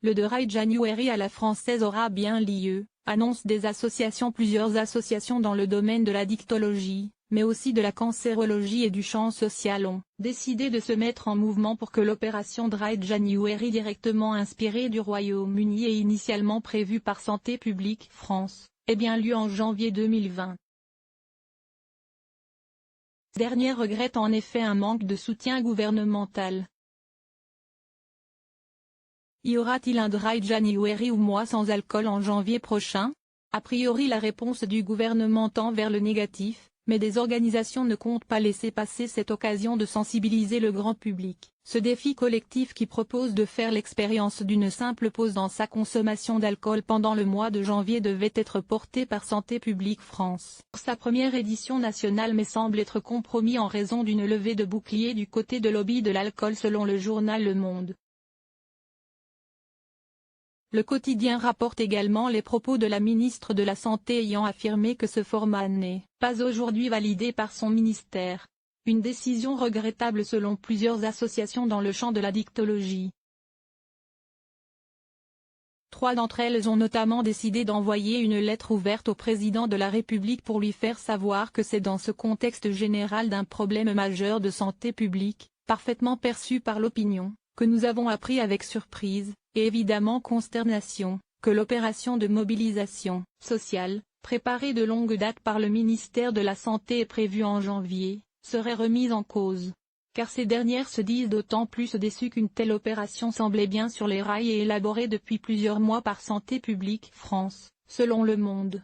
Le Dry January à la française aura bien lieu, annoncent des associations. Plusieurs associations dans le domaine de la dictologie, mais aussi de la cancérologie et du champ social ont décidé de se mettre en mouvement pour que l'opération Dry January, directement inspirée du Royaume-Uni et initialement prévue par Santé publique France, ait bien lieu en janvier 2020. Cette dernière regrette en effet un manque de soutien gouvernemental. Y aura-t-il un Dry January ou mois sans alcool en janvier prochain? A priori la réponse du gouvernement tend vers le négatif, mais des organisations ne comptent pas laisser passer cette occasion de sensibiliser le grand public. Ce défi collectif qui propose de faire l'expérience d'une simple pause dans sa consommation d'alcool pendant le mois de janvier devait être porté par Santé publique France. Sa première édition nationale mais semble être compromis en raison d'une levée de bouclier du côté de lobby de l'alcool selon le journal Le Monde. Le quotidien rapporte également les propos de la ministre de la Santé ayant affirmé que ce format n'est pas aujourd'hui validé par son ministère. Une décision regrettable selon plusieurs associations dans le champ de la dictologie. 3 d'entre elles ont notamment décidé d'envoyer une lettre ouverte au président de la République pour lui faire savoir que c'est dans ce contexte général d'un problème majeur de santé publique, parfaitement perçu par l'opinion, que nous avons appris avec surprise, et évidemment consternation, que l'opération de mobilisation sociale, préparée de longue date par le ministère de la Santé et prévue en janvier, serait remise en cause. Car ces dernières se disent d'autant plus déçues qu'une telle opération semblait bien sur les rails et élaborée depuis plusieurs mois par Santé publique France, selon Le Monde.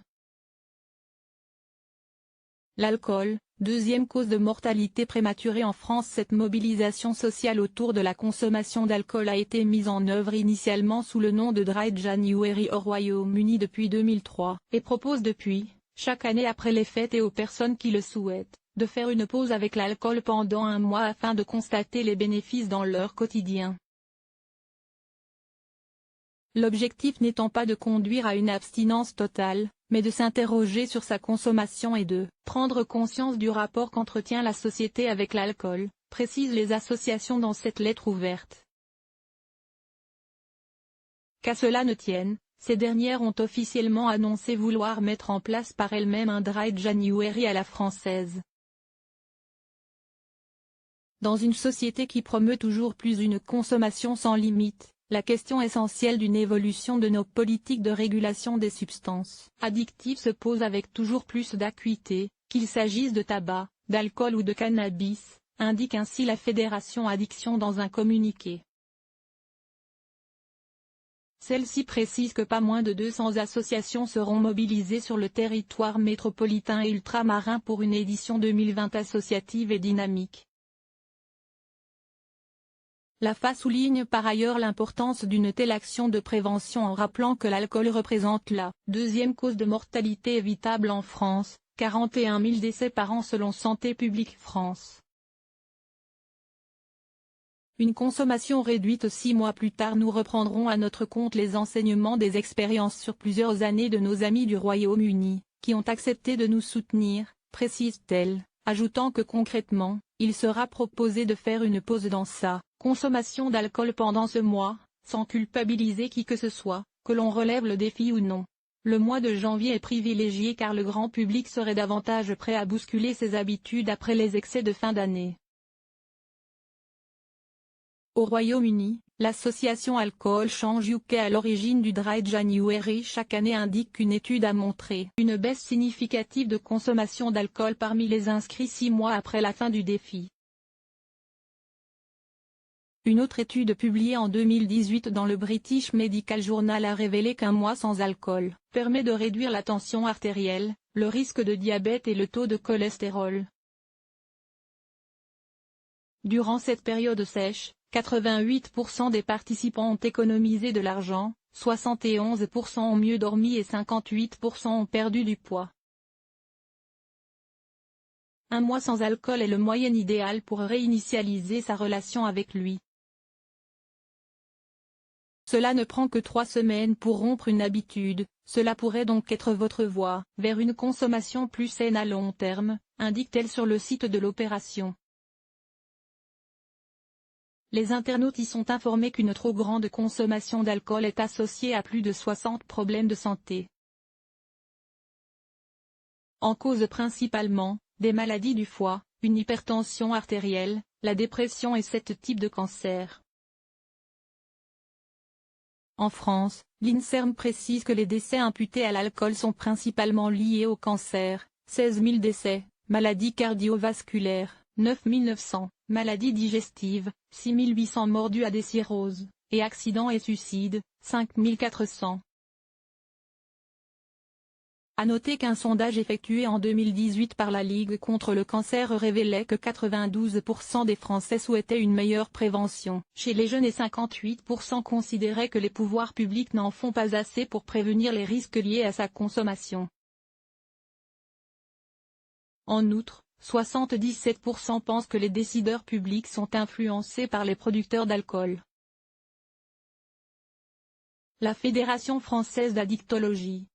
L'alcool, deuxième cause de mortalité prématurée en France. Cette mobilisation sociale autour de la consommation d'alcool a été mise en œuvre initialement sous le nom de Dry January au Royaume-Uni depuis 2003, et propose depuis, chaque année après les fêtes et aux personnes qui le souhaitent, de faire une pause avec l'alcool pendant un mois afin de constater les bénéfices dans leur quotidien. L'objectif n'étant pas de conduire à une abstinence totale, mais de s'interroger sur sa consommation et de prendre conscience du rapport qu'entretient la société avec l'alcool, précisent les associations dans cette lettre ouverte. Qu'à cela ne tienne, ces dernières ont officiellement annoncé vouloir mettre en place par elles-mêmes un Dry January à la française. Dans une société qui promeut toujours plus une consommation sans limite, la question essentielle d'une évolution de nos politiques de régulation des substances addictives se pose avec toujours plus d'acuité, qu'il s'agisse de tabac, d'alcool ou de cannabis, indique ainsi la Fédération Addiction dans un communiqué. Celle-ci précise que pas moins de 200 associations seront mobilisées sur le territoire métropolitain et ultramarin pour une édition 2020 associative et dynamique. L'AFA souligne par ailleurs l'importance d'une telle action de prévention en rappelant que l'alcool représente la deuxième cause de mortalité évitable en France, 41 000 décès par an selon Santé publique France. Une consommation réduite 6 mois plus tard. Nous reprendrons à notre compte les enseignements des expériences sur plusieurs années de nos amis du Royaume-Uni, qui ont accepté de nous soutenir, précise-t-elle, ajoutant que concrètement, il sera proposé de faire une pause dans sa consommation d'alcool pendant ce mois, sans culpabiliser qui que ce soit, que l'on relève le défi ou non. Le mois de janvier est privilégié car le grand public serait davantage prêt à bousculer ses habitudes après les excès de fin d'année. Au Royaume-Uni, l'association Alcohol Change UK à l'origine du Dry January chaque année indique qu'une étude a montré une baisse significative de consommation d'alcool parmi les inscrits 6 mois après la fin du défi. Une autre étude publiée en 2018 dans le British Medical Journal a révélé qu'un mois sans alcool permet de réduire la tension artérielle, le risque de diabète et le taux de cholestérol. Durant cette période sèche, 88% des participants ont économisé de l'argent, 71% ont mieux dormi et 58% ont perdu du poids. Un mois sans alcool est le moyen idéal pour réinitialiser sa relation avec lui. Cela ne prend que 3 semaines pour rompre une habitude, cela pourrait donc être votre voie vers une consommation plus saine à long terme, indique-t-elle sur le site de l'opération. Les internautes y sont informés qu'une trop grande consommation d'alcool est associée à plus de 60 problèmes de santé. En cause principalement, des maladies du foie, une hypertension artérielle, la dépression et 7 types de cancers. En France, l'INSERM précise que les décès imputés à l'alcool sont principalement liés au cancer, 16 000 décès, maladies cardiovasculaires, 9 900, maladies digestives, 6 800 morts dues à des cirrhoses, et accidents et suicides, 5 400. À noter qu'un sondage effectué en 2018 par la Ligue contre le cancer révélait que 92% des Français souhaitaient une meilleure prévention chez les jeunes et 58% considéraient que les pouvoirs publics n'en font pas assez pour prévenir les risques liés à sa consommation. En outre, 77% pensent que les décideurs publics sont influencés par les producteurs d'alcool. La Fédération française d'addictologie,